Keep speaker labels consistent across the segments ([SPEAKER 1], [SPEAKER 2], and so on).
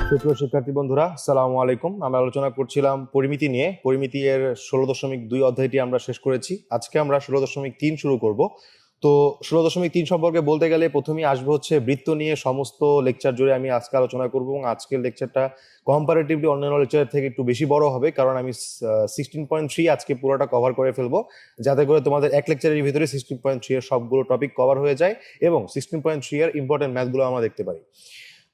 [SPEAKER 1] সুপ্রিয় শিক্ষার্থী বন্ধুরা, আসসালামু আলাইকুম। আমরা আলোচনা করছিলাম পরিমিতি নিয়ে। পরিমিতি এর 16.2 অধ্যায়টি আমরা শেষ করেছি। আজকে আমরা 16.3 শুরু করব। তো 16.3 সম্পর্কে বলতে গেলে প্রথমেই আসবে হচ্ছে বৃত্ত নিয়ে। সমস্ত লেকচার জুড়ে আমি আজকে আলোচনা করব এবং আজকের লেকচারটা কম্পারেটিভলি অন্যান্য লেকচারের থেকে একটু বেশি বড় হবে, কারণ আমি 16.3 আজকে পুরোটা কভার করে ফেলবো, যাতে করে তোমাদের এক লেকচারের ভিতরে 16.3 এর সবগুলো টপিক কভার হয়ে যায় এবং 16.3 এর ইম্পর্টেন্ট ম্যাথগুলো আমরা দেখতে পারি।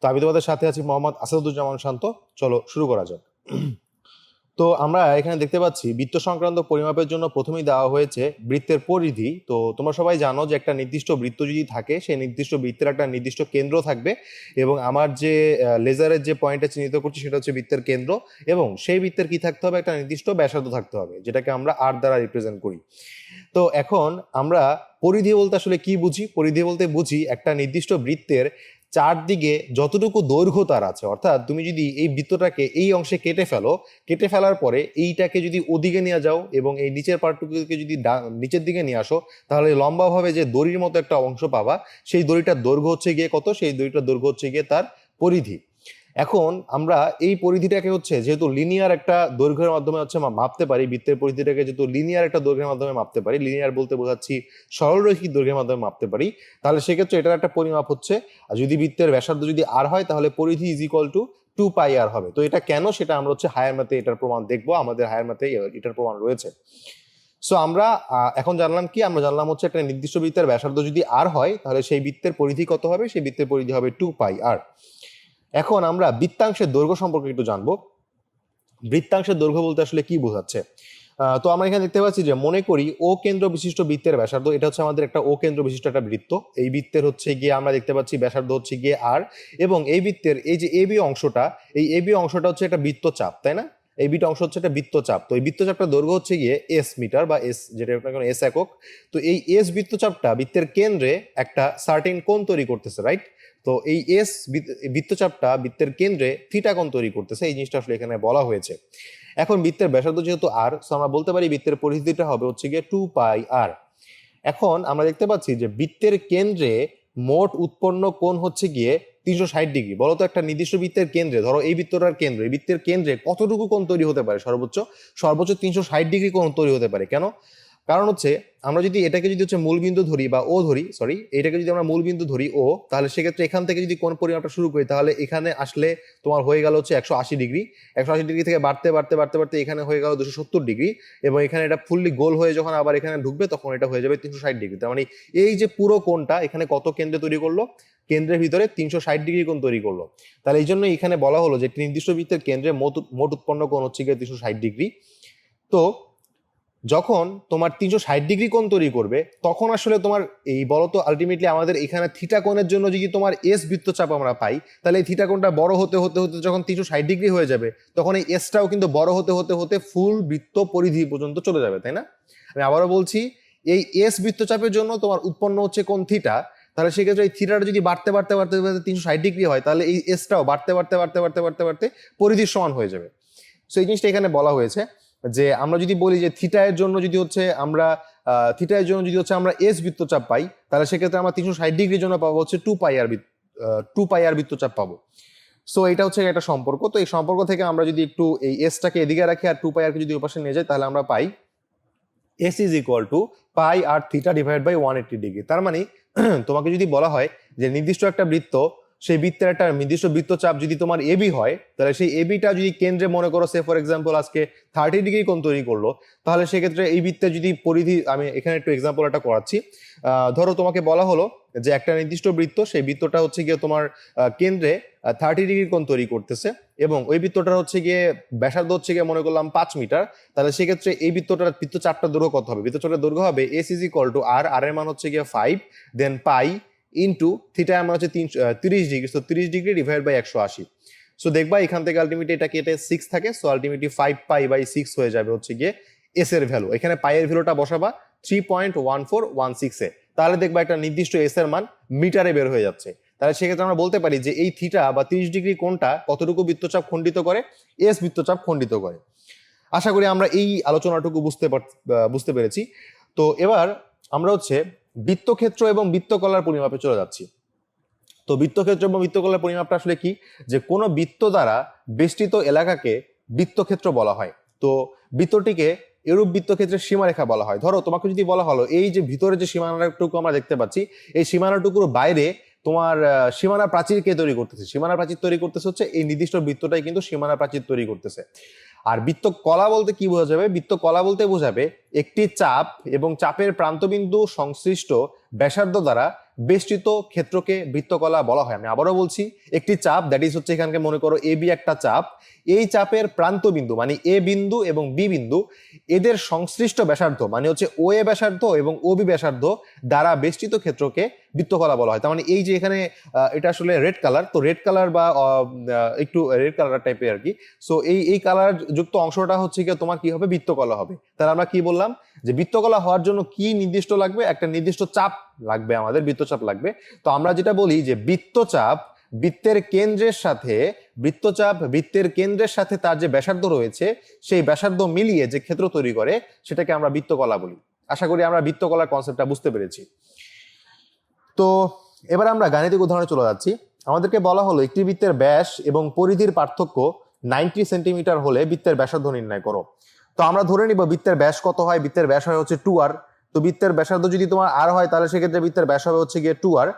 [SPEAKER 1] তো আমি তোমাদের সাথে আছি মোহাম্মদ আসাদুজ্জামান শান্ত। চলো শুরু করা যাক। তো আমরা এখানে দেখতে পাচ্ছি বৃত্ত সংক্রান্ত পরিমাপের জন্য প্রথমেই দেওয়া হয়েছে বৃত্তের পরিধি। তো তোমরা সবাই জানো যে একটা নির্দিষ্ট বৃত্ত যদি থাকে, সেই নির্দিষ্ট বৃত্তের একটা নির্দিষ্ট কেন্দ্র থাকবে এবং আমার যে লেজারের যে পয়েন্টটা চিহ্নিত করছি সেটা হচ্ছে বৃত্তের কেন্দ্র, এবং সেই বৃত্তের কি থাকতে হবে, একটা নির্দিষ্ট ব্যাসার্ধ থাকতে হবে, যেটাকে আমরা আর দ্বারা রিপ্রেজেন্ট করি। তো এখন আমরা পরিধি বলতে আসলে কি বুঝি? পরিধি বলতে বুঝি একটা নির্দিষ্ট বৃত্তের চারদিকে যতটুকু দৈর্ঘ্য তার আছে, অর্থাৎ তুমি যদি এই বৃত্তটাকে এই অংশে কেটে ফেলো, কেটে ফেলার পরে এইটাকে যদি ওদিকে নিয়ে যাও এবং এই নিচের পার্টটুকুকে যদি নিচের দিকে নিয়ে আসো, তাহলে লম্বাভাবে যে দড়ির মতো একটা অংশ পাবা, সেই দড়িটার দৈর্ঘ্য হচ্ছে গিয়ে কত? সেই দড়িটার দৈর্ঘ্য হচ্ছে গিয়ে তার পরিধি। এখন আমরা এই পরিধিটাকে হচ্ছে যেহেতু লিনিয়ার একটা দৈর্ঘ্যের মাধ্যমে হচ্ছে মাপতে পারি, বৃত্তের পরিধিটাকে যেহেতু লিনিয়ার একটা দৈর্ঘ্যের মাধ্যমে মাপতে পারি, লিনিয়ার বলতে বোঝাচ্ছি সরলরৈখিক দৈর্ঘ্যের মাধ্যমে মাপতে পারি, তাহলে সেক্ষেত্রে এটার একটা পরিমাপ হচ্ছে, আর যদি বৃত্তের ব্যাসার্ধ যদি আর হয় তাহলে পরিধি ইজ ইকুয়াল টু 2πr হবে। তো এটা কেন, সেটা আমরা হচ্ছে হায়ার ম্যাথে এটার প্রমাণ দেখবো। আমাদের হায়ার ম্যাথে এটার প্রমাণ রয়েছে। সো আমরা এখন জানলাম কি? আমরা জানলাম হচ্ছে একটা নির্দিষ্ট বৃত্তের ব্যাসার্ধ যদি আর হয় তাহলে সেই বৃত্তের পরিধি কত হবে? সেই বৃত্তের পরিধি হবে 2πr। এখন আমরা বৃত্তাংশের দৈর্ঘ্য সম্পর্কে একটু জানবো। বৃত্তাংশের দৈর্ঘ্য বলতে আসলে কি বোঝাচ্ছে? তো আমরা এখানে দেখতে পাচ্ছি যে মনে করি ও কেন্দ্র বিশিষ্ট বৃত্তের ব্যাসার্ধ, এটা হচ্ছে আমাদের একটা ও কেন্দ্র বিশিষ্ট একটা বৃত্ত। এই বৃত্তের হচ্ছে গিয়ে আমরা দেখতে পাচ্ছি ব্যাসার্ধ হচ্ছে গিয়ে আর, এবং এই বৃত্তের এই যে এবি অংশটা, এই এবি অংশটা হচ্ছে একটা বৃত্তচাপ, তাই না? এই বিটা অংশ হচ্ছে একটা বৃত্তচাপ। তো এই বৃত্তচাপটা দৈর্ঘ্য হচ্ছে গিয়ে এস মিটার বা এস, যেটা এস একক। তো এই এস বৃত্তচাপটা বৃত্তের কেন্দ্রে একটা সার্টেন কোণ তৈরি করতেছে, রাইট? তো এই এস বৃত্তচাপটা বৃত্তের কেন্দ্রে থিটা কোণ তৈরি করতেছে, এই জিনিসটা আসলে এখানে বলা হয়েছে। এখন বৃত্তের ব্যাসার্ধ যেহেতু আর, সো আমরা বলতে পারি বৃত্তের পরিধিটা হবে হচ্ছে গিয়ে 2πr। এখন আমরা দেখতে পাচ্ছি যে বৃত্তের কেন্দ্রে মোট উৎপন্ন কোণ হচ্ছে গিয়ে 360 ডিগ্রি। বলতো একটা নির্দিষ্ট বৃত্তের কেন্দ্রে, ধরো এই বৃত্তটার কেন্দ্রে, এই বৃত্তের কেন্দ্রে কতটুকু কোণ তৈরি হতে পারে? সর্বোচ্চ 360 ডিগ্রি কোণ তৈরি হতে পারে। কেন? কারণ হচ্ছে আমরা যদি এটাকে যদি হচ্ছে মূলবিন্দু ধরি বা ও ধরি, সরি, এটাকে যদি আমরা মূলবিন্দু ধরি ও, তাহলে সেক্ষেত্রে এখান থেকে যদি কোণ পরিমাপটা শুরু করি, তাহলে এখানে আসলে তোমার হয়ে গেল হচ্ছে 180 ডিগ্রি। 180 ডিগ্রি থেকে বাড়তে বাড়তে বাড়তে বাড়তে এখানে হয়ে গেল 270 ডিগ্রি, এবং এখানে এটা ফুললি গোল হয়ে যখন আবার এখানে ঢুকবে তখন এটা হয়ে যাবে 360 ডিগ্রি। তার মানে এই যে পুরো কোণটা এখানে কত কেন্দ্রে তৈরি করলো? কেন্দ্রের ভিতরে 360 ডিগ্রি কোণ তৈরি করলো। তাহলে এই জন্য এখানে বলা হলো যে একটি নির্দিষ্ট বৃত্তের কেন্দ্রে মোট উৎপন্ন কোণ হচ্ছে গিয়ে 360 ডিগ্রি। তো যখন তোমার 360 ডিগ্রি কোণ তৈরি করবে, তখন আসলে তোমার এই বলতো আলটিমেটলি আমাদের এখানে থিটা কোণের জন্য যদি তোমার এস বৃত্তচাপ আমরা পাই, তাহলে এই থিটা কোণটা বড় হতে হতে হতে যখন 360 ডিগ্রি হয়ে যাবে, তখন এই এসটাও কিন্তু বড় হতে হতে হতে ফুল বৃত্ত পরিধি পর্যন্ত চলে যাবে, তাই না? আমি আবারও বলছি, এই এস বৃত্তচাপের জন্য তোমার উৎপন্ন হচ্ছে কোণ থিটা, তাহলে সেক্ষেত্রে এই থিটাটা যদি বাড়তে বাড়তে বাড়তে বাড়তে 360 ডিগ্রি হয়, তাহলে এই এসটাও বাড়তে বাড়তে বাড়তে বাড়তে বাড়তে বাড়তে পরিধির সমান হয়ে যাবে। সো এই জিনিসটা এখানে বলা হয়েছে যে আমরা যদি বলি যে থিটা এর জন্য যদি হচ্ছে আমরা আমরা এস বৃত্তচাপ পাই, তাহলে সেক্ষেত্রে আমরা 360 ডিগ্রির জন্য পাবো হচ্ছে 2πr বৃত্তচাপ পাবো। সো এটা হচ্ছে একটা সম্পর্ক। তো এই সম্পর্ক থেকে আমরা যদি একটু এই এসটাকে এদিকে রাখি আর 2πr কে যদি ওপাশে নিয়ে যাই, তাহলে আমরা পাই S is equal to pi R theta divide by 180 degree. তার মানে তোমাকে যদি বলা হয় যে নির্দিষ্ট একটা বৃত্ত, সেই বৃত্তের একটা নির্দিষ্ট বৃত্তচাপ যদি তোমার এবি হয়, তাহলে সেই এবিটা যদি কেন্দ্রে মনে করো সে ফর এক্সাম্পল আজকে 30 ডিগ্রি কোণ তৈরি করলো, তাহলে সেক্ষেত্রে এই বৃত্তের যদি পরিধি, আমি এখানে একটু এক্সাম্পল একটা করাচ্ছি। ধরো তোমাকে বলা হলো যে একটা নির্দিষ্ট বৃত্ত, সেই বৃত্তটা হচ্ছে গিয়ে তোমার কেন্দ্রে 30 ডিগ্রি কোণ তৈরি করতেছে, এবং ওই বৃত্তটার হচ্ছে গিয়ে ব্যাসার্ধ হচ্ছে গিয়ে মনে করলাম 5 মিটার। তাহলে সেক্ষেত্রে এই বৃত্তচাপটা দৈর্ঘ্য কত হবে? বৃত্তচাপের দৈর্ঘ্য হবে এস ইজ ইকুয়াল টু আর, আর এর মান হচ্ছে গিয়ে 5, দেন পাই ইন্টু থিটা আমার হচ্ছে 30 degree, so 30 degree divide by 180। So দেখবা এখান থেকে আলটিমেটলি এটা কেটে 6 থাকে, সো আলটিমেটলি 5π/6 হয়ে যাবে হচ্ছে গিয়ে এস এর ভ্যালু। এখানে পাই এর ভ্যালুটা বসাবা 3.1416 এ, তাহলে দেখবা একটা নির্দিষ্ট এস এর মান মিটারে বের হয়ে যাচ্ছে। তাহলে সেক্ষেত্রে আমরা বলতে পারি যে এই থিটা বা 30 ডিগ্রি কোণটা কতটুকু বৃত্তচাপ খণ্ডিত করে? এস বৃত্তচাপ খণ্ডিত করে। আশা করি আমরা এই আলোচনাটুকু বুঝতে পেরেছি। তো এবার আমরা হচ্ছে বৃত্তক্ষেত্র এবং বৃত্তকলার পরিমাপে চলে যাচ্ছি। তো বৃত্তক্ষেত্র এবং বৃত্তকলার পরিমাপটা আসলে কি, যে কোনো বৃত্ত দ্বারা বেষ্টিত এলাকাকে বৃত্তক্ষেত্র বলা হয়। তো বৃত্তটিকে এরূপ বৃত্তক্ষেত্রের সীমারেখা বলা হয়। ধরো তোমাকে যদি বলা হলো এই যে ভিতরে যে সীমানাটুকু আমরা দেখতে পাচ্ছি, এই সীমানাটুকুর বাইরে তোমার সীমানা প্রাচীর কে তৈরি করতেছে, সীমানা প্রাচীর তৈরি করতেছে হচ্ছে এই নির্দিষ্ট বৃত্তটাই কিন্তু সীমানা প্রাচীর তৈরি করতেছে। আর বৃত্ত কলা বলতে কি বোঝা যাবে, বৃত্ত কলা বলতে বোঝাবে একটি চাপ এবং চাপের প্রান্তবিন্দু সংশ্লিষ্ট ব্যাসার্ধ দ্বারা বেষ্টিত ক্ষেত্রকে বৃত্তকলা বলা হয়। আমি আবারও বলছি, একটি চাপ, দ্যাট ইজ হচ্ছে এখানকে মনে করো এ বি একটা চাপ, এই চাপের প্রান্তবিন্দু মানে এ বিন্দু এবং বি বিন্দু, এদের সংশ্লিষ্ট ব্যাসার্ধ মানে হচ্ছে ও এ ব্যাসার্ধ এবং ও বি ব্যাসার্ধ দ্বারা বেষ্টিত ক্ষেত্রকে বৃত্তকলা বলা হয়। তার মানে এই যে এখানে এটা আসলে রেড কালার, তো রেড কালার বা একটু রেড কালার টাইপের আর কি, সো এই কালার যুক্ত অংশটা হচ্ছে কি তোমার কি হবে, বৃত্তকলা হবে। তাহলে আমরা কি বললাম, যে বৃত্তকলা হওয়ার জন্য কি নির্দিষ্ট লাগবে, একটা নির্দিষ্ট চাপ লাগবে, আমাদের বৃত্তচাপ লাগবে। তো আমরা যেটা বলি যে বৃত্তচাপ বৃত্তের কেন্দ্রের সাথে, বৃত্তচাপ বৃত্তের কেন্দ্রের সাথে তার যে ব্যাসার্ধ রয়েছে সেই ব্যাসার্ধ মিলিয়ে যে ক্ষেত্র তৈরি করে সেটাকে আমরা বৃত্তকলা বলি। আশা করি আমরা বৃত্তকলার কনসেপ্টটা বুঝতে পেরেছি। তো এবার আমরা গাণিতিক উদাহরণে চলে যাচ্ছি। আমাদেরকে বলা হলো একটি বৃত্তের ব্যাস এবং পরিধির পার্থক্য 90 সেন্টিমিটার হলে বৃত্তের ব্যাসার্ধ নির্ণয় করো। তো আমরা ধরে নিব বৃত্তের ব্যাস কত হয়, বৃত্তের ব্যাস হয় হচ্ছে 2r। তো বৃত্তের ব্যাসার্ধ যদি তোমার r হয় তাহলে সেক্ষেত্রে বৃত্তের ব্যাস হবে হচ্ছে গিয়ে 2r।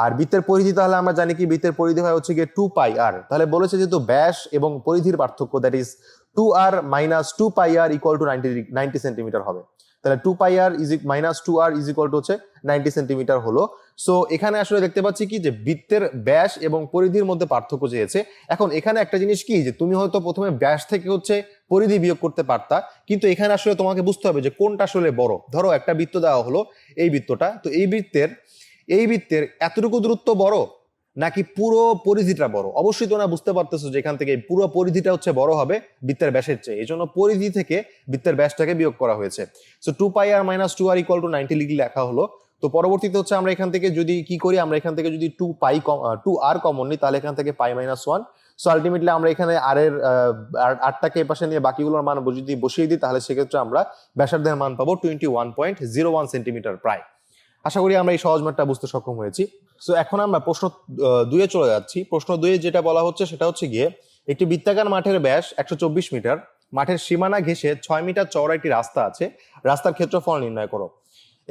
[SPEAKER 1] আর বৃত্তের পরিধি তাহলে আমরা জানি কি, বৃত্তের পরিধি হয় হচ্ছে গিয়ে 2πr। তাহলে বলেছে যেহেতু ব্যাস এবং পরিধির পার্থক্য, that is 2r minus 2πr equal to 90 centimetre হবে। তাহলে 2πr minus 2r is equal to হচ্ছে 90 সেন্টিমিটার হলো। সো এখানে আসলে দেখতে পাচ্ছি কি, যে বৃত্তের ব্যাস এবং পরিধির মধ্যে পার্থক্য চেয়েছে। এখন এখানে একটা জিনিস কি, যে তুমি হয়তো প্রথমে ব্যাস থেকে হচ্ছে পরিধি বিয়োগ করতে পারতা, কিন্তু এখানে আসলে তোমাকে বুঝতে হবে যে কোনটা আসলে বড়। ধরো একটা বৃত্ত দেওয়া হলো, এই বৃত্তটা, তো এই বৃত্তের এতটুকু দূরত্ব বড় নাকি পুরো পরিধিটা বড়। অবশ্যই তোমরা বুঝতে পারতেছো যে এখান থেকে পুরো পরিধিটা হচ্ছে বড় হবে বৃত্তের ব্যাসের চেয়ে, এই জন্য পরিধি থেকে বৃত্তের ব্যাসটাকে বিয়োগ করা হয়েছে। So 2πr minus 2r equal to 90 লিখে লেখা হলো। তো পরবর্তীতে হচ্ছে আমরা এখান থেকে যদি কি করি, আমরা এখান থেকে যদি 2r কমন নিই তাহলে এখান থেকে পাই মাইনাস 1। সো আলটিমেটলি আমরা এখানে আর এর আটটাকে এই পাশে নিয়ে বাকিগুলোর মান যদি বসিয়ে দিই তাহলে সেক্ষেত্রে আমরা ব্যাসার্ধের মান পাবো 21.01 সেন্টিমিটার প্রায়। আশা করি আমরা এই সহজ ম্যাথটা বুঝতে সক্ষম হয়েছি। সো এখন আমরা প্রশ্ন 2-এ চলে যাচ্ছি। প্রশ্ন 2-এ যেটা বলা হচ্ছে সেটা হচ্ছে গিয়ে, একটি বৃত্তাকার মাঠের ব্যাস 124 মিটার, মাঠের সীমানা ঘেঁষে 6 মিটার চওড়া একটি রাস্তা আছে, রাস্তার ক্ষেত্রফল নির্ণয় করো।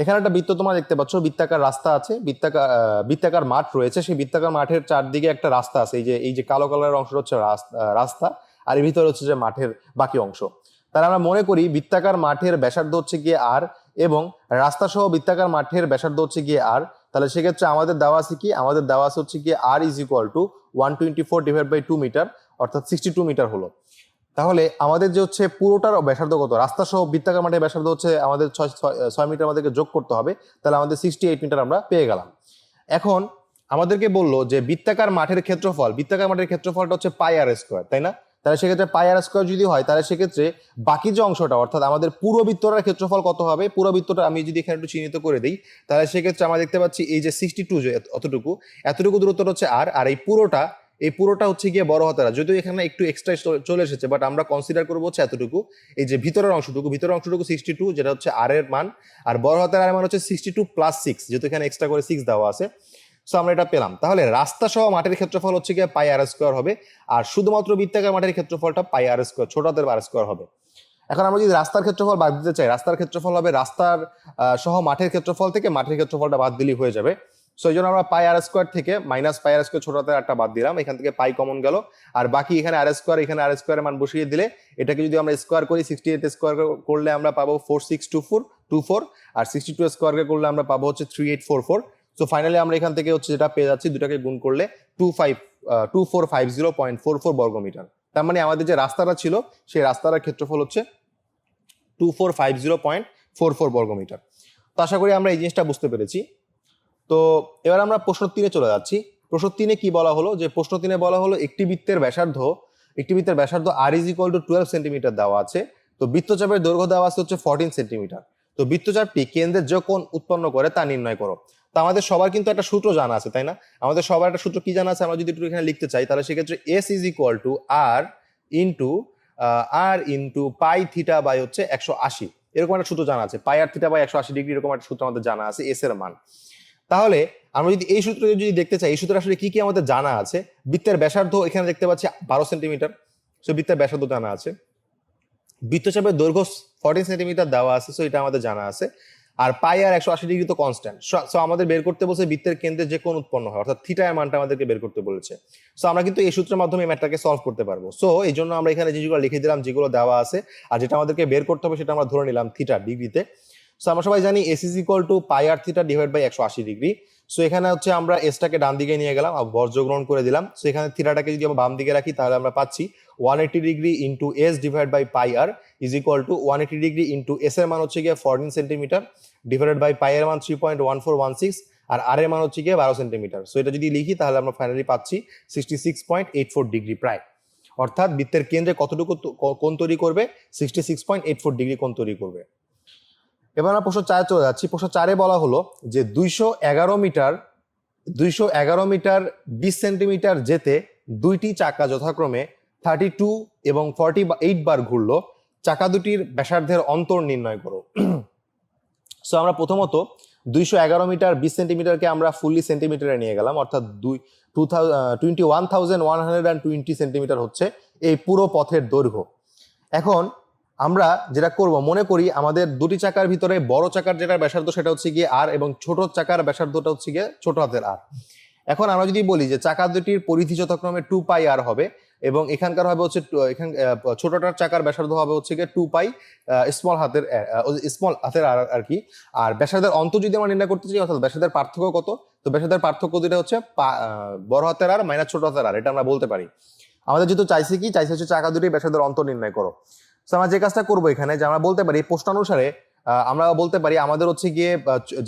[SPEAKER 1] এখানে একটা বৃত্ত তোমরা দেখতে পাচ্ছ, বৃত্তাকার রাস্তা আছে, বৃত্তাকার মাঠ রয়েছে, সেই বৃত্তাকার মাঠের চারদিকে একটা রাস্তা আছে, এই যে কালো কালারের অংশটা হচ্ছে রাস্তা, আর এর ভিতরে হচ্ছে যে মাঠের বাকি অংশ। তাহলে আমরা মনে করি বৃত্তাকার মাঠের ব্যাসার্ধ হচ্ছে গিয়ে আর, এবং রাস্তা সহ বৃত্তাকার মাঠের ব্যাসার্ধ হচ্ছে গিয়ে আর। তাহলে সেক্ষেত্রে আমাদের দেওয়া আছে কি, আমাদের দেওয়া আছে হচ্ছে গিয়ে r is equal to 124 divide by 2 metre, অর্থাৎ 62 মিটার হলো। তাহলে আমাদের যে হচ্ছে পুরোটার ব্যাসার্ধ কত, রাস্তা সহ বৃত্তাকার মাঠের ব্যাসার্ধ হচ্ছে আমাদের 6 মিটার আমাদেরকে যোগ করতে হবে, তাহলে আমাদের 68 মিটার আমরা পেয়ে গেলাম। এখন আমাদেরকে বললো যে বৃত্তাকার মাঠের ক্ষেত্রফলটা হচ্ছে পাই আর স্কোয়ার, তাই না? তাহলে সেক্ষেত্রে পাই আর স্কোয়ার যদি হয় তাহলে সেক্ষেত্রে বাকি যে অংশটা, অর্থাৎ আমাদের পুরো বৃত্তটার ক্ষেত্রফল কত হবে, পুরো বৃত্তটা আমি যদি এখানে একটু চিহ্নিত করে দিই তাহলে সেক্ষেত্রে আমরা দেখতে পাচ্ছি এই যে 62 যে এতটুকু দূরত্বটা হচ্ছে আর এই পুরোটা হচ্ছে গিয়ে বড় হাতের, যদিও এখানে একটু এক্সট্রা চলে এসেছে, বাট আমরা কনসিডার করবো হচ্ছে এতটুকু, এই যে ভিতরের অংশটুকু 62 যেটা হচ্ছে আর এর মান, আর বড় হাতের আর মান হচ্ছে 62 প্লাস 6, যেহেতু এখানে এক্সট্রা করে 6 দেওয়া আছে। সো আমরা এটা পেলাম। তাহলে রাস্তা সহ মাঠের ক্ষেত্রফল হচ্ছে গিয়ে পাই আর স্কোয়ার হবে, আর শুধুমাত্র বৃত্তাকার মাঠের ক্ষেত্রফলটা পাই আর স্কোয়ার, ছোট হাতের আর স্কোয়ার হবে। এখন আমরা যদি রাস্তার ক্ষেত্রফল বাদ দিতে চাই, রাস্তার ক্ষেত্রফল হবে রাস্তার সহ মাঠের ক্ষেত্রফল থেকে মাঠের ক্ষেত্রফলটা বাদ দিলেই হয়ে যাবে। সো এই জন্য আমরা পাই আর স্কোয়ার থেকে মাইনাস পাই আর স্কোয়ার ছোট হাতের একটা বাদ দিলাম, এখান থেকে পাই কমন গেল, আর বাকি এখানে আর স্কোয়ার, এখানে আর স্কোয়ারের মান বসিয়ে দিলে এটাকে যদি আমরা স্কোয়ার করি 68 স্কোয়ার করলে আমরা পাবো 4624, আর 62 স্কোয়ার করলে আমরা পাবো হচ্ছে 3844। সো ফাইনালি আমরা এখান থেকে হচ্ছে যেটা পেয়ে যাচ্ছি, দুটাকে গুণ করলে 2450.44 বর্গমিটার। তার মানে আমাদের যে রাস্তাটা ছিল সেই রাস্তাটার ক্ষেত্রফল হচ্ছে 2450.44 বর্গমিটার। তো আশা করি আমরা এই জিনিসটা বুঝতে পেরেছি। তো এবার আমরা প্রশ্ন 3-এ চলে যাচ্ছি। প্রশ্ন 3-এ কি বলা হলো, যে প্রশ্ন 3-এ বলা হলো একটি বৃত্তের ব্যাসার্ধ R is equal to 12 centimetre দেওয়া আছে। তো বৃত্তচাপের দৈর্ঘ্য দেওয়া আছে হচ্ছে 14 সেন্টিমিটার। তো বৃত্তচাপটি কেন্দ্রের যে কোণ উৎপন্ন করে তা নির্ণয় করো। তো আমাদের সবার কিন্তু একটা সূত্র জানা আছে, তাই না? আমাদের সবার একটা সূত্র কি জানা আছে, আমরা যদি একটু এখানে লিখতে চাই তাহলে সেক্ষেত্রে s is equal to r into pi theta by হচ্ছে 180, এরকম একটা সূত্র জানা আছে। Pi R theta by 180 degree, এরকম একটা সূত্র আমাদের জানা আছে এস এর মান। তাহলে আমরা যদি এই সূত্র যদি দেখতে চাই, এই সূত্রে আসলে কি কি আমাদের জানা আছে। বৃত্তের ব্যাসার্ধ এখানে দেখতে পাচ্ছি 12 সেন্টিমিটার, সো বৃত্তের ব্যাসার্ধ জানা আছে। বৃত্তচাপের দৈর্ঘ্য 14 সেন্টিমিটার দেওয়া আছে, সো এটা আমাদের জানা আছে। আর পাই আর 180 ডিগ্রি তো কনস্ট্যান্ট, সো আমাদের বের করতে বলছে বৃত্তের কেন্দ্রে যে কোণ উৎপন্ন হয়, অর্থাৎ থিটা এর মানটা আমাদেরকে বের করতে বলেছে। সো আমরা কিন্তু এই সূত্রের মাধ্যমে এই ম্যাথটাকে সলভ করতে পারবো। সো এই জন্য আমরা এখানে যেগুলো লিখে দিলাম, যেগুলো দেওয়া আছে, আর যেটা আমাদেরকে বের করতে হবে সেটা আমরা ধরে নিলাম থিটা ডিগ্রিতে। সো আমরা সবাই জানি s is equal to pi R theta divide by 180 degree. So এখানে হচ্ছে আমরা এসটাকে ডান দিকে নিয়ে গেলাম, বর্জ্য গ্রহণ করে দিলাম। সো এখানে থিটাটাকে যদি আমরা বাম দিকে রাখি তাহলে আমরা পাচ্ছি 180 degree into s divide by pi r is equal to 180 degree into s এর মান হচ্ছে গিয়ে 14 সেন্টিমিটার ডিভাইডেড বাই পাই এর মান 3.1416 আর আর এর মান হচ্ছে গিয়ে 12 সেন্টিমিটার। সো এটা যদি লিখি তাহলে আমরা ফাইনালি পাচ্ছি 66.84 ডিগ্রি প্রায়। অর্থাৎ বৃত্তের কেন্দ্রে কতটুকু কোণ তৈরি করবে? 66.84 ডিগ্রি কোণ তৈরি করবে। এবার আমরা প্রশ্ন 4 চলে যাচ্ছি। প্রশ্ন 4-এ বলা হলো যে 211 মিটার 20 সেন্টিমিটার যেতে দুইটি চাকা যথাক্রমে 32 এবং 48 বার ঘুরলো, চাকা দুটির ব্যাসার্ধের অন্তর নির্ণয় করো। সো আমরা প্রথমত 211 মিটার 20 সেন্টিমিটারকে আমরা ফুললি সেন্টিমিটারে নিয়ে গেলাম, অর্থাৎ 21,120 সেন্টিমিটার হচ্ছে এই পুরো পথের দৈর্ঘ্য। এখন আমরা যেটা করব, মনে করি আমাদের দুটি চাকার ভিতরে বড় চাকার যেটা ব্যাসার্ধ সেটা হচ্ছে গিয়ে আর, এবং ছোট চাকার ব্যাসার্ধটা হচ্ছে গিয়ে ছোট হাতের আর। এখন আমরা যদি বলি যে চাকা দুটির পরিধি যথাক্রমে 2 পাই আর হবে, এবং এখানকার হবে হচ্ছে ছোটটার চাকার ব্যাসার্ধ হবে হচ্ছে গিয়ে 2 পাই স্মল হাতের আর কি। আর ব্যাসার্ধের অন্তর যদি আমরা নির্ণয় করতে চাই, অর্থাৎ ব্যাসার্ধের পার্থক্য কত, তো ব্যাসার্ধের পার্থক্য দুটো হচ্ছে বড় হাতের আর মাইনাস ছোট হাতের আর, এটা আমরা বলতে পারি। আমাদের যেহেতু চাইছে হচ্ছে চাকা দুটি ব্যাসার্ধের অন্তর নির্ণয় করো। তো আমরা যে কাজটা করবো এখানে, যে আমরা বলতে পারি প্রশ্নানুসারে আমরা বলতে পারি আমাদের হচ্ছে গিয়ে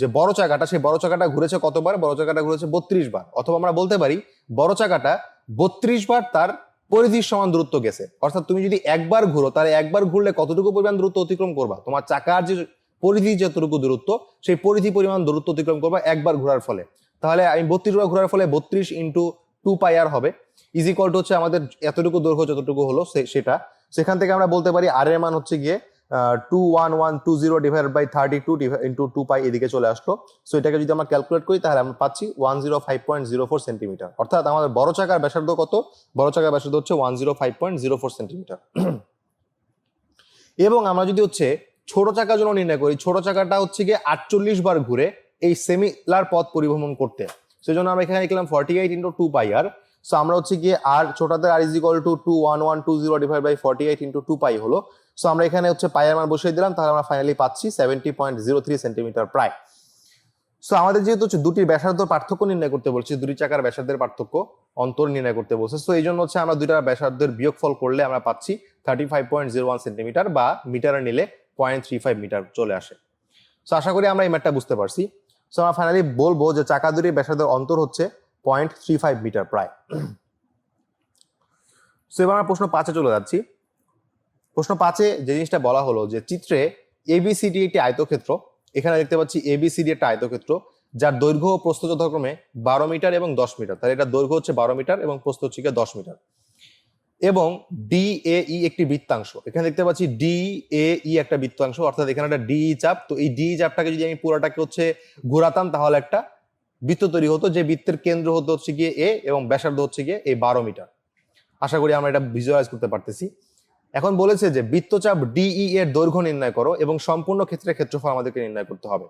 [SPEAKER 1] যে বড় চাকাটা, সেই বড় চাকাটা ঘুরেছে কতবার? বড় চাকাটা ঘুরেছে 32 বার। অথবা আমরা বলতে পারি বড় চাকাটা 32 বার তার পরিধির সমান দূরত্ব গেছে। অর্থাৎ তুমি যদি একবার ঘুরো তাহলে একবার ঘুরলে কতটুকু পরিমাণ দূরত্ব অতিক্রম করবা? তোমার চাকার যে পরিধি যতটুকু দূরত্ব, সেই পরিধি পরিমাণ দূরত্ব অতিক্রম করবা একবার ঘোরার ফলে। তাহলে আমি 32 বার ঘোরার ফলে 32 ইন্টু 2 পাই আর হবে, ইজ ইকুয়াল টু হচ্ছে আমাদের এতটুকু দৈর্ঘ্য যতটুকু হলো সেটা। সেখান থেকে আমরা বলতে পারি আর এর মান হচ্ছে গিয়ে 21120 ডিভাইডেড বাই 32 ইন্টু 2 পাই এদিকে চলে আসলো। সো এটাকে যদি আমরা ক্যালকুলেট করি তাহলে আমরা পাচ্ছি 105.04 সেন্টিমিটার। অর্থাৎ আমাদের বড় চাকার ব্যাসার্ধ কত? বড় চাকার ব্যাসার্ধ হচ্ছে 105.04 সেন্টিমিটার। এবং আমরা যদি হচ্ছে ছোট চাকার জন্য নির্ণয় করি, ছোট চাকাটা হচ্ছে গিয়ে 48 বার ঘুরে এই সেমিলার পথ পরিভ্রমণ করতে। সেজন্য আমরা এখানে লিখলাম 48 ইন্টু 2 পাই আর। সো আমরা হচ্ছে গিয়ে আর ছোটাদের R is equal to 21120 divide by 48 into 2 pi হলো। সো আমরা এখানে হচ্ছে পাই এর মান বসিয়ে দিলাম, তাহলে আমরা ফাইনালি পাচ্ছি 70.03 সেন্টিমিটার প্রায়। সো আমাদের যেহেতু হচ্ছে দুটির ব্যাসার্ধ পার্থক্য নির্ণয় করতে বলছে, দুটি চাকার ব্যাসার্ধের পার্থক্য অন্তর নির্ণয় করতে বলছে, সো এই জন্য হচ্ছে আমরা দুইটার ব্যাসার্ধের বিয়োগফল করলে আমরা পাচ্ছি 35.01 সেন্টিমিটার, বা মিটারে নিলে 0.35 মিটার চলে আসে। সো আশা করি আমরা এই ম্যাথটা বুঝতে পারছি। সো আমরা ফাইনালি বলবো যে চাকা দুটির ব্যাসার্ধের অন্তর হচ্ছে 0.35 মিটার প্রায়। সো এবার আমরা প্রশ্ন 5-এ চলে যাচ্ছি। প্রশ্ন 5-এ যে জিনিসটা বলা হলো যে চিত্রে এবিসিডি একটি আয়তক্ষেত্র, এখানে দেখতে পাচ্ছি এবিসিডি একটা আয়তক্ষেত্র যার দৈর্ঘ্য ও প্রস্থ যথাক্রমে 12 মিটার এবং 10 মিটার। তাহলে এটা দৈর্ঘ্য হচ্ছে 12 মিটার এবং প্রস্থ হচ্ছে 10 মিটার। এবং ডিএই একটি বৃত্তাংশ, এখানে দেখতে পাচ্ছি ডিএই একটা বৃত্তাংশ, অর্থাৎ এখানে একটা ডিই চাপ। তো এই ডিই চাপটাকে যদি আমি পুরোটাকে হচ্ছে ঘোরাতাম তাহলে একটা বৃত্ত তৈরি হতো, যে বৃত্তের কেন্দ্র হচ্ছে গিয়ে এ এবং ব্যাসার্ধ হচ্ছে গিয়ে এই 12 মিটার। আশা করি আমরা এটা ভিজুয়ালাইজ করতে পারতেছি। এখন বলেছে যে বৃত্তচাপ ডিই এর দৈর্ঘ্য নির্ণয় করো এবং সম্পূর্ণ ক্ষেত্রের ক্ষেত্রফল আমাদেরকে নির্ণয় করতে হবে।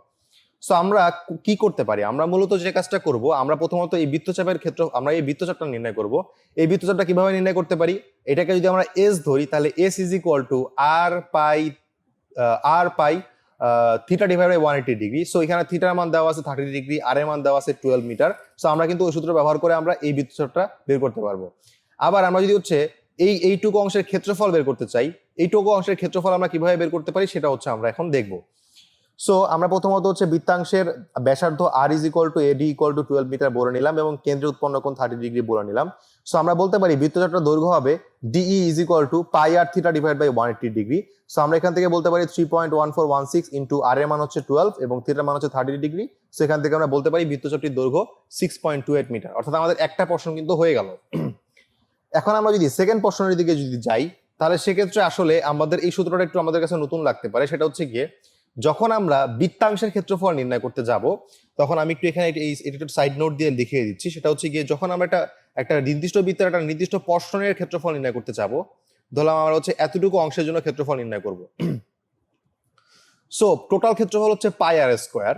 [SPEAKER 1] সো আমরা কি করতে পারি? আমরা মূলত যে কাজটা করব, আমরা প্রথমত এই বৃত্তচাপের ক্ষেত্র, আমরা এই বৃত্তচাপটা নির্ণয় করব। এই বৃত্তচাপটা কিভাবে নির্ণয় করতে পারি? এটাকে যদি আমরা এস ধরি তাহলে s is equal to r pi theta divide by 180 degree. So এখানে থিটার মান দেওয়া আছে 30 ডিগ্রি, আর এর মান দেওয়া আছে 12 মিটার। সো আমরা কিন্তু ওই সূত্র ব্যবহার করে আমরা এই বৃত্তচাপটা বের করতে পারবো। আবার আমরা যদি হচ্ছে এইটুকু অংশের ক্ষেত্রফল বের করতে চাই, এইটুকু অংশের ক্ষেত্রফল আমরা কিভাবে বের করতে পারি সেটা হচ্ছে আমরা এখন দেখব। সো আমরা প্রথমত হচ্ছে বৃত্তাংশের ব্যাসার্ধ R is equal to AD equal to 12 metre বলে নিলাম, এবং কেন্দ্রে উৎপন্ন কোণ 30 ডিগ্রি বলে নিলাম। সো আমরা বলতে পারি বৃত্তচাপটার দৈর্ঘ্য হবে DE is equal to pi R theta divide by 180 degree. So আমরা এখান থেকে বলতে পারি 3.1416 ইন্টু আর এর মান হচ্ছে 12 এবং থিটার মান হচ্ছে 30 ডিগ্রি। সো এখান থেকে আমরা বলতে পারি বৃত্তচাপটির দৈর্ঘ্য 6.28 মিটার। অর্থাৎ আমাদের একটা প্রশ্ন কিন্তু হয়ে গেল। এখন আমরা যদি সেকেন্ড প্রশ্নের দিকে যদি যাই, তাহলে সেক্ষেত্রে আসলে আমাদের এই সূত্রটা একটু আমাদের কাছে নতুন লাগতে পারে। সেটা হচ্ছে গিয়ে যখন আমরা বৃত্তাংশের ক্ষেত্রফল নির্ণয় করতে যাব তখন আমি একটু এখানে এটা একটু সাইড নোট দিয়ে দেখিয়ে দিচ্ছি। সেটা হচ্ছে গিয়ে যখন আমরা একটা নির্দিষ্ট বৃত্তের একটা নির্দিষ্ট পোর্শনের ক্ষেত্রফল নির্ণয় করতে যাব, ধরলাম আমরা হচ্ছে এতটুকু অংশের জন্য ক্ষেত্রফল নির্ণয় করব। সো টোটাল ক্ষেত্রফল হচ্ছে পাই আর স্কোয়ার।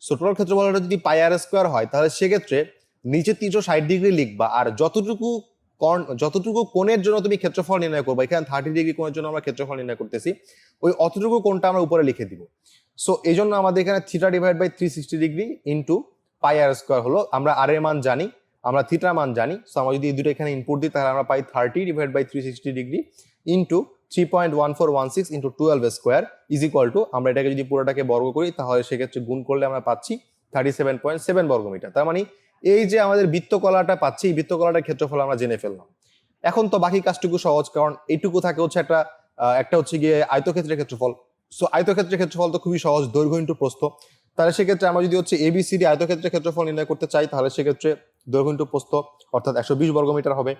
[SPEAKER 1] সো টোটাল ক্ষেত্রফলটা যদি পাই আর স্কোয়ার হয় তাহলে সেক্ষেত্রে নিচে 360 ডিগ্রি লিখবা, আর যতটুকু কোণের জন্য তুমি ক্ষেত্রফল নির্ণয় করবা, এখানে 30 ডিগ্রি কোণের জন্য আমরা ক্ষেত্রফল নির্ণয় করতেছি, ওই অতটুকু কোণটা আমরা উপরে লিখে দিব। সো এই জন্য আমাদের এখানে theta divide by 360 degree into pi r square হলো। আমরা আর এর মান জানি, আমরা থিটার মান জানি। সো আমরা যদি এই দুটো এখানে ইনপুট দিই তাহলে আমরা পাই 30 divide by 360 degree into 3.1416 into 12 square is equal to, আমরা এটাকে যদি পুরোটাকে বর্গ করি তাহলে সেক্ষেত্রে গুণ করলে আমরা পাচ্ছি 37.7 বর্গমিটার। তার মানে এই যে আমাদের বৃত্তকলাটা পাচ্ছি, এই বৃত্তকলাটার ক্ষেত্রফল আমরা জেনে ফেললাম। এখন তো বাকি কাজটুকু সহজ, কারণ এইটুকু থাকে হচ্ছে একটা হচ্ছে গিয়ে আয়তক্ষেত্রের ক্ষেত্রফল। সো আয়তক্ষেত্রের ক্ষেত্রফল তো খুবই সহজ, দৈর্ঘ্য ইন্টু প্রস্থ। তাহলে সেক্ষেত্রে আমরা যদি হচ্ছে এবিসিডি আয়তক্ষেত্রের ক্ষেত্রফল নির্ণয় করতে চাই তাহলে সেক্ষেত্রে দৈর্ঘ্য ইন্টু প্রস্থ অর্থাৎ 120 বর্গমিটার হবে।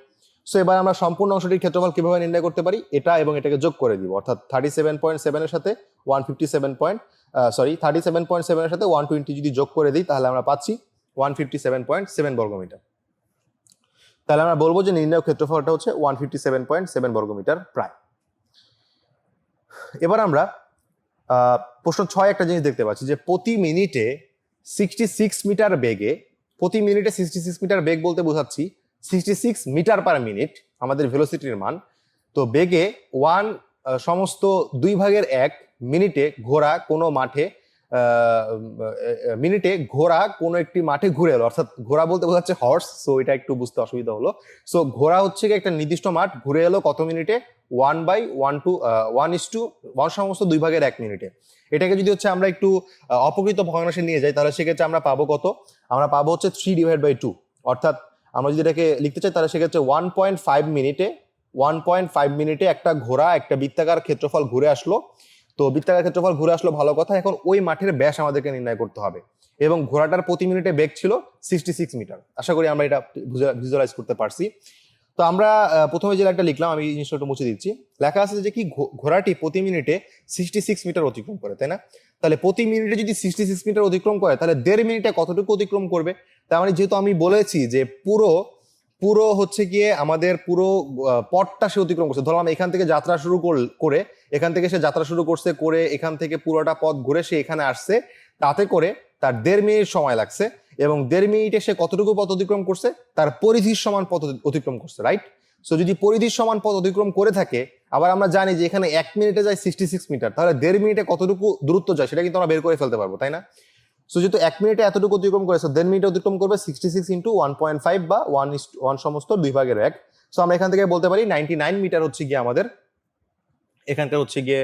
[SPEAKER 1] সো এবার আমরা সম্পূর্ণ অংশটির ক্ষেত্রফল কিভাবে নির্ণয় করতে পারি, এটা এবং এটাকে যোগ করে দিব, অর্থাৎ 37.7 এর সাথে 37.7 এর সাথে 120 যদি যোগ করে দিই তাহলে আমরা পাচ্ছি 157.7 বর্গমিটার। তাহলে আমরা বলবো যে নির্ণয় ক্ষেত্রফলটা হচ্ছে 157.7 বর্গমিটার প্রায়। এবার আমরা প্রশ্ন 6 একটা জিনিস দেখতে পাচ্ছি যে প্রতি মিনিটে 66 মিটার বেগে, প্রতি মিনিটে 66 মিটার বেগ বলতে বোঝাচ্ছি 66 মিটার পার মিনিট আমাদের ভেলোসিটির মান। তো বেগে সমস্ত 2/1 মিনিটে ঘোড়া কোনো মাঠে কোনো একটি মাঠে ঘুরে এলো, অর্থাৎ ঘোড়া বলতে বোঝাচ্ছে হর্স। সো এটা একটু বুঝতে অসুবিধা হলো। সো ঘোড়া হচ্ছে একটা নির্দিষ্ট মাঠ ঘুরে এলো কত মিনিটে, 1/1 সমস্ত 2/1 মিনিটে। এটাকে যদি হচ্ছে আমরা একটু অপকৃত ভগ্নাংশে নিয়ে যাই তাহলে সেক্ষেত্রে আমরা পাবো কত, আমরা পাবো হচ্ছে 3/2। অর্থাৎ আমরা যদি এটাকে লিখতে চাই তাহলে সেক্ষেত্রে 1.5 মিনিটে একটা ঘোড়া একটা বৃত্তাকার ক্ষেত্রফল ঘুরে আসলো। তো বৃত্তাকার ক্ষেত্রফল ঘুরে আসলো, ভালো কথা। এখন ওই মাঠের ব্যাস আমাদেরকে নির্ণয় করতে হবে, এবং ঘোড়াটার প্রতি মিনিটে বেগ ছিল 66 মিটার। আশা করি আমরা এটা ভিজুয়ালাইজ করতে পারছি। তো আমরা প্রথমে যে একটা লিখলাম, আমি জিনিসটা একটু মুছে দিচ্ছি। লেখা আছে যে কি ঘোড়াটি প্রতি মিনিটে 66 মিটার অতিক্রম করে, তাই না? তাহলে প্রতি মিনিটে যদি 66 মিটার অতিক্রম করে তাহলে 1.5 মিনিটে কতটুকু অতিক্রম করবে? তার মানে যেহেতু আমি বলেছি যে পুরো হচ্ছে গিয়ে আমাদের পুরো পথটা সে অতিক্রম করছে, ধরলাম এখান থেকে যাত্রা শুরু করে এখান থেকে সে যাত্রা শুরু করছে করে এখান থেকে পুরোটা পথ ঘুরে সে এখানে আসছে, তাতে করে তার 1.5 মিনিট সময় লাগছে, এবং 1.5 মিনিটে সে কতটুকু পথ অতিক্রম করছে, তার পরিধির সমান পথ অতিক্রম করছে, রাইট? সো যদি পরিধির সমান পথ অতিক্রম করে থাকে, আবার আমরা জানি যে এখানে 1 মিনিটে যায় 66 মিটার, তাহলে 1.5 মিনিটে কতটুকু দূরত্ব যায় সেটা কিন্তু আমরা বের করে ফেলতে পারবো, তাই না? সো যেহেতু 1 মিনিটে এতটুকু অতিক্রম করেছে, 1.5 মিনিটে অতিক্রম করবে 66 ইন্টু 1.5 বা 1 সমস্ত 2/1। সো আমরা এখান থেকে বলতে পারি 99 মিটার হচ্ছে গিয়ে আমাদের এখানকার হচ্ছে গিয়ে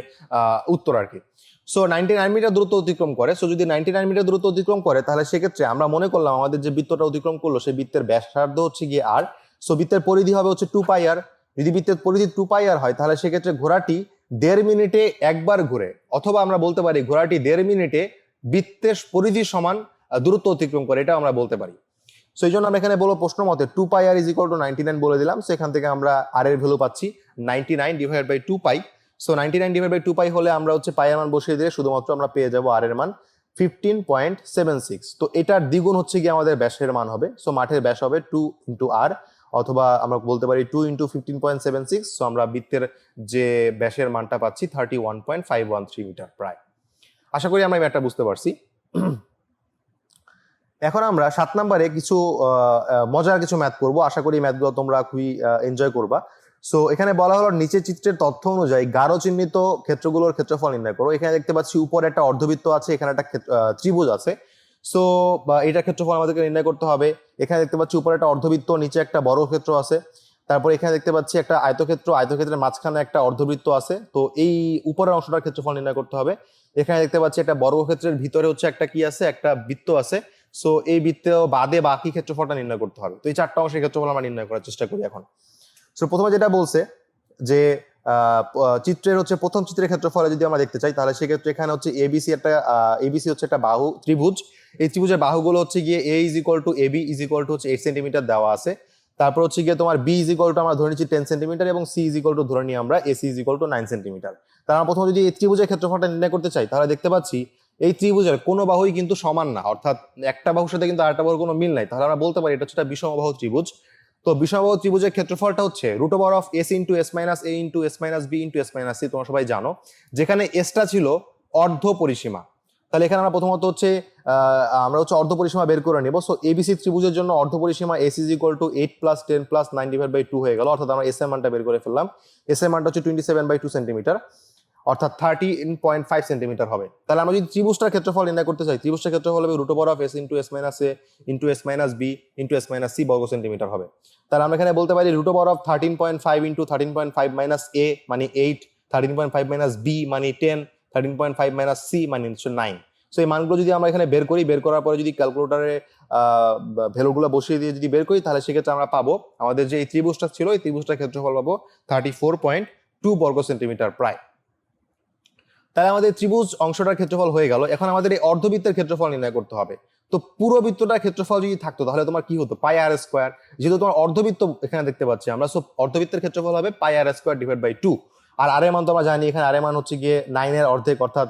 [SPEAKER 1] উত্তর আর কি। সো 99 মিটার দূরত্ব অতিক্রম করে। সো যদি 99 মিটার দূরত্ব অতিক্রম করে তাহলে সেক্ষেত্রে আমরা মনে করলাম আমাদের যে বৃত্তটা অতিক্রম করলো সেই বৃত্তের ব্যাসার্ধ হচ্ছে গিয়ে আর। সো বৃত্তের পরিধি হবে হচ্ছে 2πr। যদি বৃত্তের পরিধি 2πr হয় তাহলে সেক্ষেত্রে ঘোড়াটি 1.5 মিনিটে একবার ঘুরে, অথবা আমরা বলতে পারি ঘোড়াটি 1.5 মিনিটে বৃত্তের পরিধি সমান দূরত্ব অতিক্রম করে, এটা আমরা বলতে পারি। সো এই জন্য আমরা এখানে বলবো প্রশ্ন মতে 2πr = 99 বলে দিলাম। সো এখান থেকে আমরা আর এর ভ্যালু পাচ্ছি 99 divided by 2π। So 99 divide by 2π হলে আমরা হচ্ছে পাই এর মান বসিয়ে দিয়ে শুধুমাত্র আমরা পেয়ে যাবো আর এর মান 15.76। তো এটার দ্বিগুণ হচ্ছে গিয়ে আমাদের ব্যাসের মান হবে। সো মাঠের ব্যাস হবে 2 ইন্টু আর, অথবা আমরা বলতে পারি 2 ইন্টু 15.76। সো আমরা বৃত্তের যে ব্যাসের মানটা পাচ্ছি 31.513 মিটার প্রায়। আশা করি আমরা এই ম্যাথটা বুঝতে পারছি। এখন আমরা 7 নম্বরে কিছু মজার কিছু ম্যাথ করব। আশা করি ম্যাথগুলো তোমরা খুবই এনজয় করবা। সো এখানে বলা হলো নিচে চিত্রের তথ্য অনুযায়ী গাঢ় চিহ্নিত ক্ষেত্রগুলোর ক্ষেত্রফল নির্ণয় করো। এখানে দেখতে পাচ্ছি উপরে একটা অর্ধবৃত্ত আছে, এখানে একটা ত্রিভুজ আছে। সো এটার ক্ষেত্রফল আমাদেরকে নির্ণয় করতে হবে। এখানে দেখতে পাচ্ছি উপরে একটা অর্ধবৃত্ত, নিচে একটা বর্গক্ষেত্র আছে। তারপর এখানে দেখতে পাচ্ছি একটা আয়তক্ষেত্র, আয়তক্ষেত্রের মাঝখানে একটা অর্ধবৃত্ত আছে। তো এই উপরের অংশটার ক্ষেত্রফল নির্ণয় করতে হবে। এখানে দেখতে পাচ্ছি একটা বর্গক্ষেত্রের ভিতরে হচ্ছে একটা কি আছে, একটা বৃত্ত আছে। সো এই বৃত্ত বাদে বাকি ক্ষেত্রফলটা নির্ণয় করতে হবে। তো এই 4টা অংশের ক্ষেত্রফল আমরা নির্ণয় করার চেষ্টা করি এখন। সো প্রথমে যেটা বলছে যে চিত্রের হচ্ছে প্রথম চিত্রের ক্ষেত্রফলে যদি আমরা দেখতে চাই তাহলে সেক্ষেত্রে এখানে হচ্ছে এবিসি হচ্ছে একটা বাহু ত্রিভুজ। এই ত্রিভুজের বাহুগুলো হচ্ছে গিয়ে A is equal to AB is equal to হচ্ছে 8 সেন্টিমিটার দেওয়া আছে। তারপর হচ্ছে গিয়ে তোমার বি ইজ ইকুয়াল টু আমরা ধরে নিচ্ছি 10 সেন্টিমিটার এবং সি ইজ ইকুয়াল টু ধরে নিই আমরা AC is equal two 9 centimetre. তার আমরা প্রথমে যদি এই ত্রিভুজের ক্ষেত্রফলটা নির্ণয় করতে চাই তাহলে দেখতে পাচ্ছি এই ত্রিভুজের কোনো বাহুই কিন্তু সমান না, অর্থাৎ একটা বাহুর সাথে কিন্তু আরেকটা বাহুর কোনো মিল নাই। তাহলে আমরা বলতে পারি এটা হচ্ছে একটা বিষমবাহু ত্রিভুজ। তো বিষমবাহু ত্রিভুজের ক্ষেত্রফলটা হচ্ছে root over of S into S minus A into S minus B into S minus c, তোমরা সবাই জানো, যেখানে এসটা ছিল অর্ধ পরিসীমা। তাহলে এখানে আমরা প্রথমত হচ্ছে আমরা হচ্ছে অর্ধ পরিসীমা বের করে নেব। সো এবিসি ত্রিভুজের জন্য অর্ধ পরিসীমা s is equal to 8 plus 10 plus 9 divide by 2 হয়ে গেল, অর্থাৎ আমরা এস এর মানটা বের করে ফেললাম। এস এর মানটা হচ্ছে 27/2 সেন্টিমিটার, অর্থাৎ 13.5 সেন্টিমিটার হবে। তাহলে আমরা যদি ত্রিভুজটার ক্ষেত্রফল নির্ণয় করতে চাই, ত্রিভুজটার ক্ষেত্রফল হবে root over of S into S minus A into S minus B into S minus C বর্গ সেন্টিমিটার হবে। তাহলে আমরা এখানে বলতে পারি root over of 13.5 into 13.5 minus A মানে 8, 13.5 মাইনাস বি মানে 10, 13.5 মাইনাস সি মানে হচ্ছে 9। সো এই মানগুলো যদি আমরা এখানে বের করি, বের করার পরে যদি ক্যালকুলেটরে ভ্যালুগুলো বসিয়ে দিয়ে যদি বের করি, তাহলে সেক্ষেত্রে আমরা পাবো আমাদের যে এই ত্রিভুজটা ছিল এই ত্রিভুজটার ক্ষেত্রফল পাবো 34.2 বর্গ সেন্টিমিটার প্রায়। তাহলে আমাদের ত্রিভুজ অংশটার ক্ষেত্রফল হয়ে গেল। এখন আমাদের এই অর্ধবৃত্তের ক্ষেত্রফল নির্ণয় করতে হবে। তো পুরো বৃত্তটার ক্ষেত্রফল যদি থাকতো তাহলে তোমার কি হতো, পাই আর স্কোয়ার। যেহেতু তোমার অর্ধবৃত্ত এখানে দেখতে পাচ্ছি আমরা, সো অর্ধবৃত্তের ক্ষেত্রফল হবে পাই আর স্কোয়ার ডিভাইড বাই 2। আর আর এর মান তো আমরা জানি, এখানে আর এর মান হচ্ছে গিয়ে 9 এর অর্ধেক, অর্থাৎ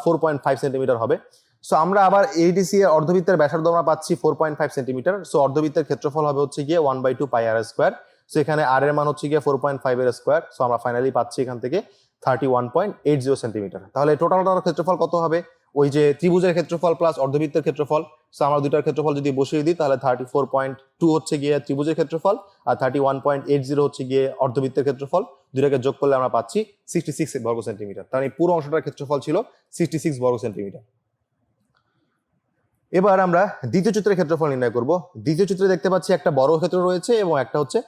[SPEAKER 1] 4.5 সেন্টিমিটার হবে। সো আমরা আবার এইডিসি এর অর্ধবৃত্তের ব্যাসার্ধ আমরা পাচ্ছি 4.5 সেন্টিমিটার। সো অর্ধবৃত্তের ক্ষেত্রফল হবে হচ্ছে গিয়ে 1/2 পাই আর স্কোয়ার। সো এখানে আর এর মান হচ্ছে গিয়ে 4.5 এর স্কোয়ার। সো আমরা ফাইনালি পাচ্ছি এখান থেকে 31.80 সেন্টিমিটার। তাহলে টোটালটার ক্ষেত্রফল কত হবে, ওই যে ত্রিভুজের ক্ষেত্রফল প্লাস অর্ধবৃত্তের ক্ষেত্রফল। সো আমরা দুটার ক্ষেত্রফল যদি বসিয়ে দিই তাহলে 34.2 হচ্ছে গিয়ে ত্রিভুজের ক্ষেত্রফল আর 31.80 হচ্ছে গিয়ে অর্ধবৃত্তের ক্ষেত্রফল। দুটাকে যোগ করলে আমরা পাচ্ছি 66 বর্গ সেন্টিমিটার। তাহলে পুরো অংশটার ক্ষেত্রফল ছিল 66 বর্গ সেন্টিমিটার। এবার আমরা দ্বিতীয় চিত্রের ক্ষেত্রফল নির্ণয় করব। দ্বিতীয় চিত্রে দেখতে পাচ্ছি একটা বর্গক্ষেত্র রয়েছে এবং একটা হচ্ছে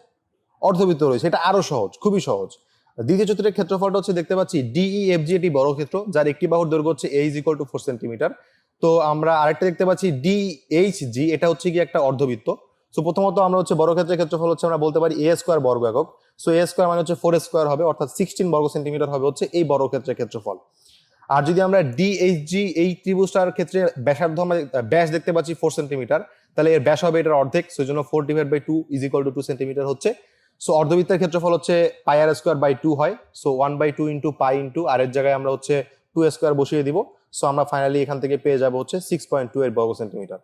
[SPEAKER 1] অর্ধবৃত্ত রয়েছে। এটা আরো সহজ, খুবই সহজ। দ্বিতীয় চিত্রের ক্ষেত্রফলটা হচ্ছে দেখতে পাচ্ছি ডিইএফজি, এটি বর্গক্ষেত্র যার একটি বাহুর দৈর্ঘ্য হচ্ছে a = 4 সেন্টিমিটার। তো আমরা আরেকটা দেখতে পাচ্ছি ডিএইচজি, এটা হচ্ছে কি একটা অর্ধবৃত্ত। সো প্রথমত আমরা হচ্ছে বর্গক্ষেত্রের ক্ষেত্রফল হচ্ছে আমরা বলতে পারি a স্কয়ার বর্গ একক। সো a স্কয়ার মানে হচ্ছে 4 স্কয়ার হবে, অর্থাৎ 16 বর্গ সেন্টিমিটার হবে হচ্ছে এই বর্গক্ষেত্রের ক্ষেত্রফল। আর যদি আমরা ডিএইচজি এই ত্রিভুজটার ক্ষেত্রে ব্যাসার্ধ আমরা ব্যাস দেখতে পাচ্ছি 4 সেন্টিমিটার, তাহলে এর ব্যাস হবে এটার অর্ধেক। সেই জন্য 4 ডিভাইড বাই 2 = 2 সেন্টিমিটার হচ্ছে। সো অর্ধবৃত্তের ক্ষেত্রফল হচ্ছে পাই আর স্কোয়ার বাই 2 হয়। সো 1/2 ইন্টু পাই ইন্টু আর এর জায়গায় আমরা হচ্ছে 2 স্কোয়ার বসিয়ে দিব। সো আমরা ফাইনালি এখান থেকে পেয়ে যাব হচ্ছে 6.28 বর্গ সেন্টিমিটার।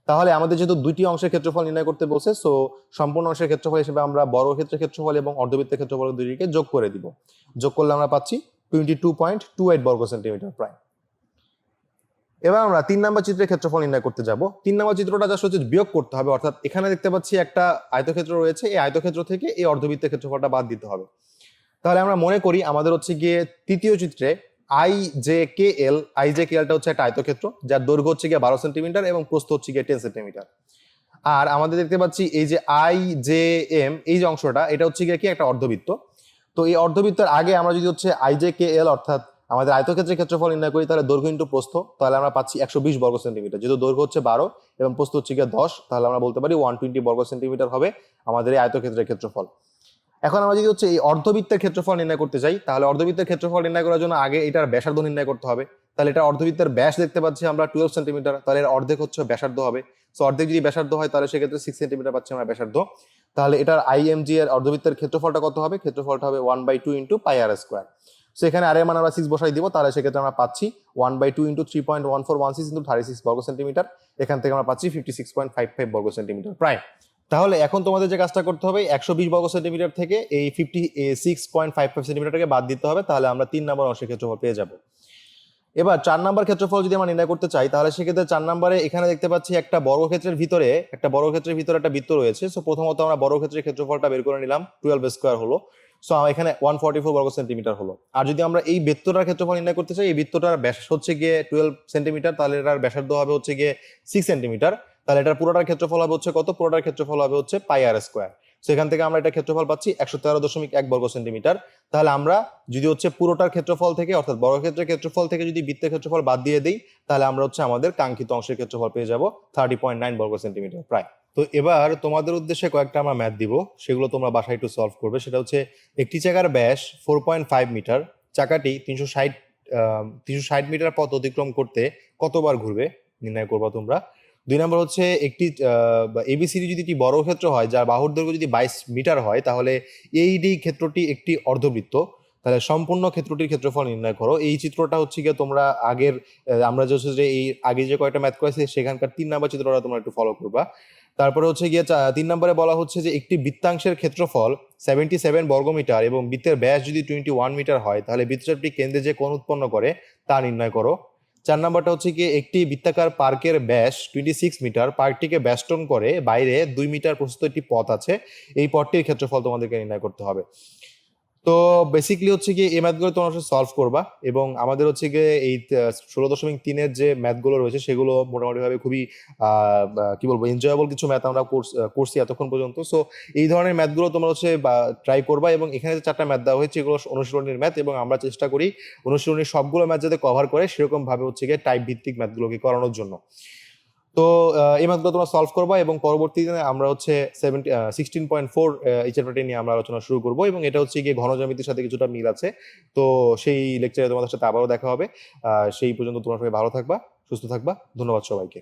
[SPEAKER 1] তাহলে আমাদের যেহেতু দুইটি অংশের ক্ষেত্রফল নির্ণয় করতে বলছে, সো সম্পূর্ণ অংশের ক্ষেত্রফল হিসেবে আমরা বর্গক্ষেত্রের ক্ষেত্রফল এবং অর্ধবৃত্তের ক্ষেত্রফল দুটিকে যোগ করে দিব। যোগ করলে আমরা পাচ্ছি 22.28 বর্গ সেন্টিমিটার প্রায়। এবার আমরা 3 নম্বর চিত্রের ক্ষেত্রফল নির্ণয় করতে যাব। 3 নম্বর চিত্রটা জাস্ট হচ্ছে বিয়োগ করতে হবে, অর্থাৎ এখানে দেখতে পাচ্ছি একটা আয়তক্ষেত্র রয়েছে, এই আয়তক্ষেত্র থেকে এই অর্ধবৃত্তের ক্ষেত্রফলটা বাদ দিতে হবে। তাহলে আমরা মনে করি আমাদের হচ্ছে গিয়ে তৃতীয় চিত্রে আই জে কে এলটা হচ্ছে একটা আয়তক্ষেত্র যার দৈর্ঘ্য হচ্ছে গিয়ে 12 সেন্টিমিটার এবং প্রস্থ হচ্ছে গিয়ে 10 সেন্টিমিটার। আর আমাদের দেখতে পাচ্ছি এই যে আই জে এম, এই যে অংশটা, এটা হচ্ছে গিয়ে কি একটা অর্ধবৃত্ত। তো এই অর্ধবৃত্তের আগে আমরা যদি হচ্ছে আই জে কে এল অর্থাৎ আমাদের আয়তক্ষেত্রের ক্ষেত্রফল নির্ণয় করি, তাহলে দৈর্ঘ্য ইন্টু প্রস্থ, তাহলে আমরা পাচ্ছি 120 বর্গ সেন্টিমিটার। যেহেতু দৈর্ঘ্য হচ্ছে 12 এবং প্রস্থ হচ্ছে গিয়ে 10, তাহলে আমরা বলতে পারি 120 বর্গ সেন্টিমিটার হবে আমাদের এই আয়তক্ষেত্রের ক্ষেত্রফল। এখন আমরা যদি হচ্ছে এই অর্ধবৃত্তের ক্ষেত্রফল নির্ণয় করতে চাই, তাহলে অর্ধবৃত্তের ক্ষেত্রফল নির্ণয় করার জন্য আগে এটার ব্যাসার্ধ নির্ণয় করতে হবে। তাহলে এটা অর্ধবৃত্তের ব্যাস দেখতে পাচ্ছি আমরা 12 সেন্টিমিটার, তাহলে এর অর্ধেক হচ্ছে ব্যাসার্ধ হবে। সো অর্ধেক যদি ব্যাসার্ধ হয় তাহলে সেক্ষেত্রে 6 সেন্টিমিটার পাচ্ছি আমরা ব্যাসার্ধ। তাহলে এটার আইএমজি এর অর্ধবৃত্তের ক্ষেত্রফলটা কত হবে, ক্ষেত্রফলটা হবে 1/2 into pi r square. So এখানে আর এর মান আমরা 6 বসাই দিব, তাহলে সেক্ষেত্রে আমরা পাচ্ছি 1/2 ইন্টু 3.1416 ইন্টু 36 বর্গ সেন্টিমিটার। এখান থেকে আমরা পাচ্ছি 56.55 বর্গ সেন্টিমিটার প্রায়। তাহলে এখন তোমাদের যে কাজটা করতে হবে, 120 বর্গ সেন্টিমিটার থেকে এই 56.55 সেন্টিমিটারকে বাদ দিতে হবে, তাহলে আমরা 3 নম্বর অংশের ক্ষেত্রফল পেয়ে যাব। এবার 4 নম্বর ক্ষেত্রফল যদি আমরা নির্ণয় করতে চাই, তাহলে সেক্ষেত্রে 4 নম্বরে এখানে দেখতে পাচ্ছি একটা বর্গক্ষেত্রের ভিতরে একটা বৃত্ত রয়েছে। সো প্রথমত আমরা বর্গক্ষেত্রের ক্ষেত্রফলটা বের করে নিলাম, 12 স্কোয়ার হলো। সো এখানে 144 বর্গ সেন্টিমিটার হলো। আর যদি আমরা এই বৃত্তটার ক্ষেত্রফল নির্ণয় করতে চাই, এই বৃত্তটার ব্যাস হচ্ছে গিয়ে 12 সেন্টিমিটার, তাহলে এটার ব্যাসার্ধ হবে হচ্ছে গিয়ে 6 সেন্টিমিটার। তাহলে এটার পুরোটার ক্ষেত্রফল হবে হচ্ছে কত, পুরোটার ক্ষেত্রফল হবে হচ্ছে পাই আর স্কোয়ার। সেখান থেকে আমরা এটা ক্ষেত্রফল পাচ্ছি 113.1 বর্গ সেন্টিমিটার। তাহলে আমরা যদি হচ্ছে পুরোটার ক্ষেত্রফল থেকে অর্থাৎ বর্গক্ষেত্রের ক্ষেত্রফল থেকে যদি বৃত্তের ক্ষেত্রফল বাদ দিয়ে দিই, তাহলে আমরা হচ্ছে আমাদের কাঙ্ক্ষিত অংশের ক্ষেত্রফল পেয়ে যাব 30.9 বর্গ সেন্টিমিটার প্রায়। তো এবার তোমাদের উদ্দেশ্যে কয়েকটা আমরা ম্যাথ দিব, সেগুলো তোমরা বাসায় একটু সলভ করবে। সেটা হচ্ছে একটি চাকার ব্যাস 4.5 মিটার, চাকাটি 360 মিটার পথ অতিক্রম করতে কতবার ঘুরবে নির্ণয় করবা তোমরা। দুই নম্বর হচ্ছে একটি এবিসিডি যদি একটি বড় ক্ষেত্র হয় যার বাহুর দৈর্ঘ্য যদি 22 মিটার হয়, তাহলে এইডি ক্ষেত্রটি একটি অর্ধবৃত্ত। তাহলে সম্পূর্ণ ক্ষেত্রটির ক্ষেত্রফল নির্ণয় করো। এই চিত্রটা হচ্ছে গিয়ে তোমরা আগের আমরা যে হচ্ছে যে এই আগে যে কয়েকটা ম্যাথ করেছি সেখানকার 3 নম্বর চিত্রটা তোমরা একটু ফলো করবা। তারপরে হচ্ছে গিয়ে 3 নম্বরে বলা হচ্ছে যে একটি বৃত্তাংশের ক্ষেত্রফল 77 বর্গমিটার এবং বৃত্তের ব্যাস যদি 21 মিটার হয়, তাহলে বৃত্তচাপটি কেন্দ্রে যে কোণ উৎপন্ন করে তা নির্ণয় করো। 4 নম্বরটা হচ্ছে কি একটি বৃত্তাকার পার্কের ব্যাস 26 মিটার, পার্কটিকে বেষ্টন করে বাইরে 2 মিটার প্রস্থ একটি পথ আছে, এই পথটির ক্ষেত্রফল তোমাদেরকে নির্ণয় করতে হবে। তো বেসিকলি হচ্ছে কি এই ম্যাথগুলো তোমরা সলভ করবা, এবং আমাদের হচ্ছে গিয়ে এই 16.3-এর যে ম্যাথগুলো রয়েছে সেগুলো মোটামুটি ভাবে খুবই কি বলবো এনজয়েবল কিছু ম্যাথ আমরা করছি এতক্ষণ পর্যন্ত। সো এই ধরনের ম্যাথগুলো তোমরা হচ্ছে ট্রাই করবা, এবং এখানে যে 4টা ম্যাথ দেওয়া হয়েছে এগুলো অনুশীলনীর ম্যাথ, এবং আমরা চেষ্টা করি অনুশীলনীর সবগুলো ম্যাথ যাতে কভার করে সেরকম ভাবে হচ্ছে গিয়ে টাইপ ভিত্তিক ম্যাথগুলোকে করানোর জন্য। তো এই ম্যাথগুলো তোমরা সলভ করবা, এবং পরবর্তী দিনে আমরা হচ্ছে 16.4 এই চ্যাপ্টারটি নিয়ে আমরা আলোচনা শুরু করব, এবং এটা হচ্ছে গিয়ে ঘনজ্যামিতির সাথে কিছুটা মিল আছে। তো সেই লেকচারে তোমাদের সাথে আবারও দেখা হবে। সেই পর্যন্ত তোমরা সবাই ভালো থাকবা, সুস্থ থাকবা। ধন্যবাদ সবাইকে।